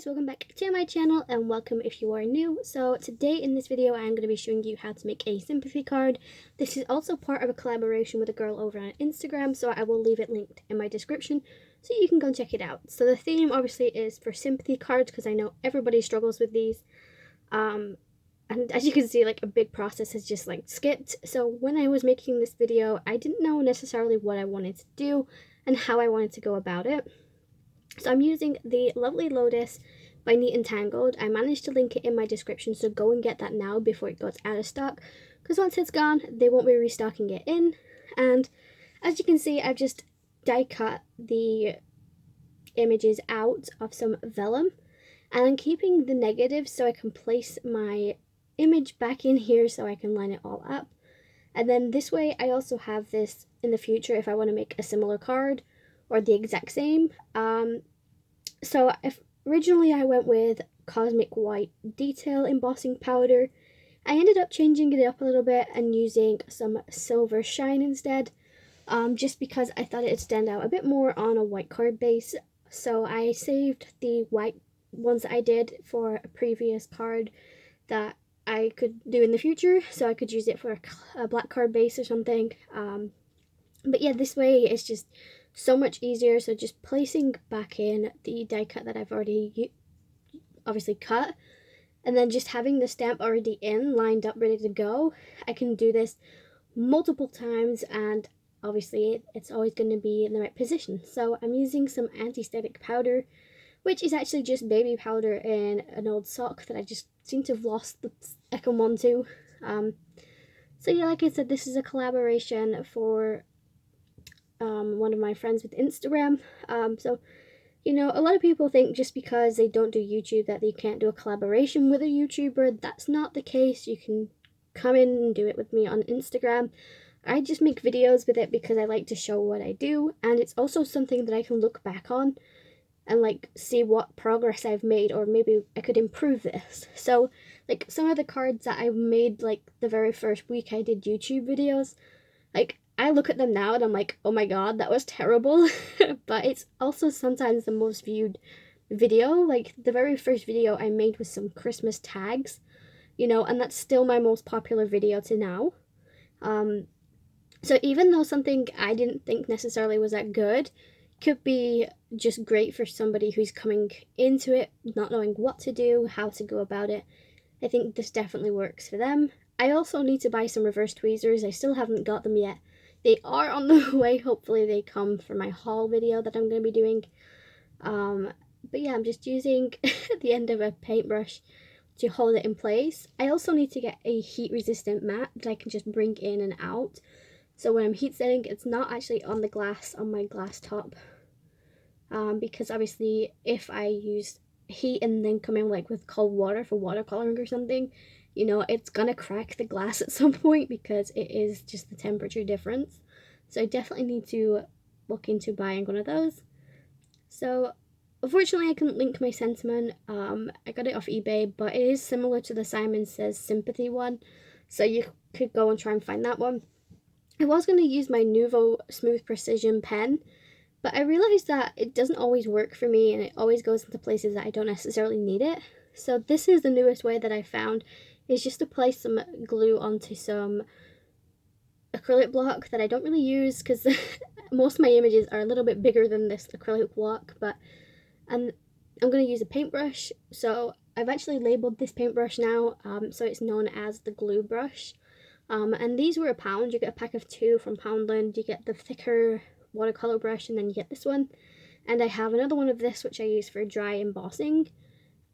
guys, welcome back to my channel and welcome if you are new. So today in this video I'm going to be showing you how to make a sympathy card. This is also part of a collaboration with a girl over on Instagram, so I will leave it linked in my description so you can go check it out. So the theme obviously is for sympathy cards because I know everybody struggles with these. And as you can see, like, a big process has just like skipped. So when I was making this video, I didn't know necessarily what I wanted to do and how I wanted to go about it. So I'm using the lovely Lotus by Neat and Tangled. I managed to link it in my description, so go and get that now before it goes out of stock, because once it's gone, they won't be restocking it in. And as you can see, I've just die cut the images out of some vellum, and I'm keeping the negatives so I can place my image back in here so I can line it all up. And then this way I also have this in the future if I want to make a similar card or the exact same. So originally I went with Cosmic White Detail Embossing Powder. I ended up changing it up a little bit and using some Silver Shine instead, just because I thought it'd stand out a bit more on a white card base. So I saved the white ones that I did for a previous card that I could do in the future, so I could use it for a black card base or something. But yeah, this way it's just so much easier. So just placing back in the die cut that I've already obviously cut, and then just having the stamp already in, lined up, ready to go. I can do this multiple times, and obviously it's always going to be in the right position. So I'm using some anti-static powder, which is actually just baby powder in an old sock that I just seem to have lost the second one to. So yeah, like I said, this is a collaboration for one of my friends with Instagram. So, you know, a lot of people think just because they don't do YouTube that they can't do a collaboration with a YouTuber. That's not the case. You can come in and do it with me on Instagram. I just make videos with it because I like to show what I do, and it's also something that I can look back on and like see what progress I've made, or maybe I could improve this. So like some of the cards that I made like the very first week I did YouTube videos, like I look at them now and I'm like, oh my god, that was terrible. But it's also sometimes the most viewed video. Like the very first video I made was some Christmas tags, you know, and that's still my most popular video to now. So even though something I didn't think necessarily was that good could be just great for somebody who's coming into it, not knowing what to do, how to go about it, I think this definitely works for them. I also need to buy some reverse tweezers. I still haven't got them yet. They are on the way. Hopefully they come for my haul video that I'm going to be doing. But yeah, I'm just using the end of a paintbrush to hold it in place. I also need to get a heat resistant mat that I can just bring in and out. So when I'm heat setting, it's not actually on the glass, on my glass top. Because obviously if I use heat and then come in like with cold water for watercoloring or something, you know, it's gonna crack the glass at some point because it is just the temperature difference. So I definitely need to look into buying one of those. So unfortunately I couldn't link my sentiment. I got it off eBay, but it is similar to the Simon Says Sympathy one, so you could go and try and find that one. I was going to use my Nuvo Smooth Precision pen, but I realized that it doesn't always work for me and it always goes into places that I don't necessarily need it. So this is the newest way that I found, is just to place some glue onto some acrylic block that I don't really use because most of my images are a little bit bigger than this acrylic block. But I'm going to use a paintbrush. So I've actually labeled this paintbrush now, so it's known as the glue brush. And these were £1. You get a pack of 2 from Poundland. You get the thicker watercolor brush, and then you get this one. And I have another one of this which I use for dry embossing.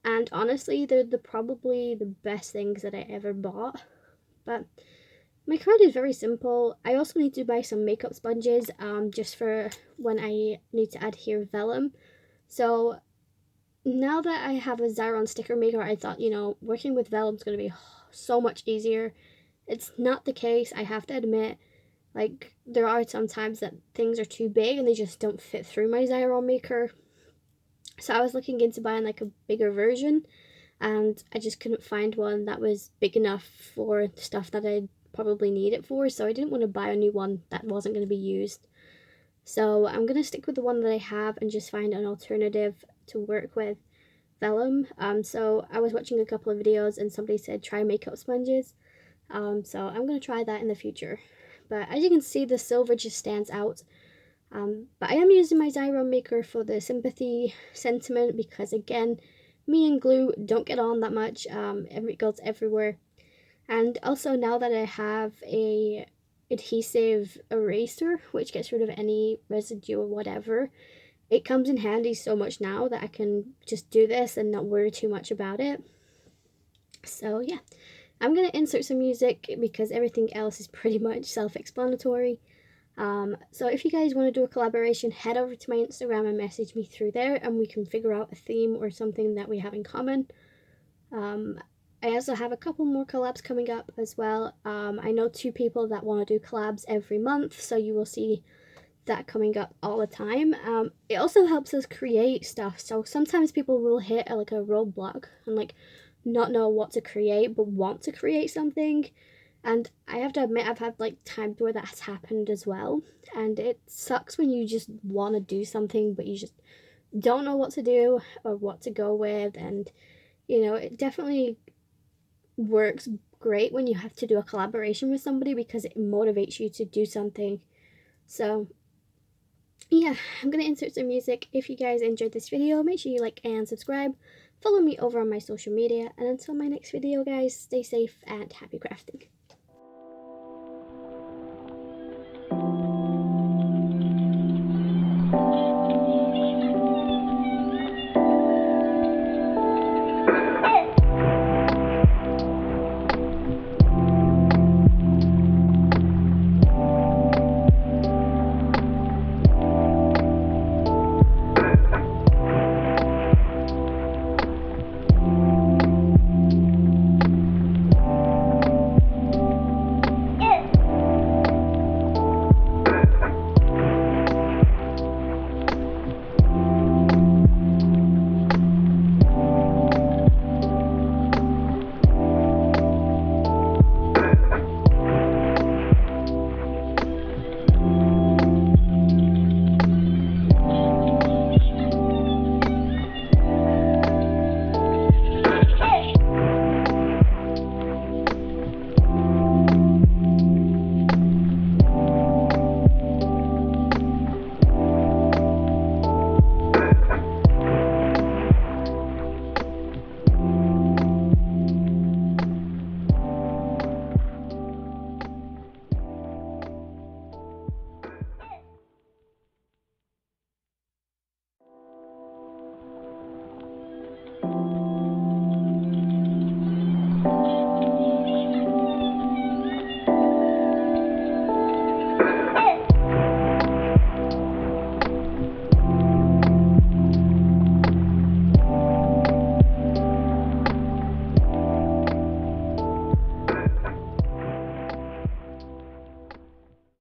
And honestly, they're probably the best things that I ever bought. But my card is very simple. I also need to buy some makeup sponges, just for when I need to adhere vellum. So now that I have a XRYON sticker maker, I thought, you know, working with vellum is going to be so much easier. It's not the case, I have to admit. Like, there are some times that things are too big and they just don't fit through my XRYON maker. So I was looking into buying like a bigger version, and I just couldn't find one that was big enough for the stuff that I'd probably need it for, so I didn't want to buy a new one that wasn't going to be used. So I'm going to stick with the one that I have and just find an alternative to work with. VELLUM. So I was watching a couple of videos and somebody said try makeup sponges. So I'm going to try that in the future. But as you can see, the silver just stands out. But I am using my XRYON maker for the Sympathy sentiment because, again, me and glue don't get on that much. It goes everywhere. And also, now that I have a adhesive eraser, which gets rid of any residue or whatever, it comes in handy so much now that I can just do this and not worry too much about it. So yeah, I'm going to insert some music because everything else is pretty much self-explanatory. So if you guys want to do a collaboration, head over to my Instagram and message me through there and we can figure out a theme or something that we have in common. I also have a couple more collabs coming up as well. I know 2 people that want to do collabs every month, so you will see that coming up all the time. It also helps us create stuff, so sometimes people will hit like a roadblock and like not know what to create but want to create something. And I have to admit, I've had like times where that's happened as well. And it sucks when you just want to do something, but you just don't know what to do or what to go with. And, you know, it definitely works great when you have to do a collaboration with somebody because it motivates you to do something. So, yeah, I'm going to insert some music. If you guys enjoyed this video, make sure you like and subscribe. Follow me over on my social media. And until my next video, guys, stay safe and happy crafting.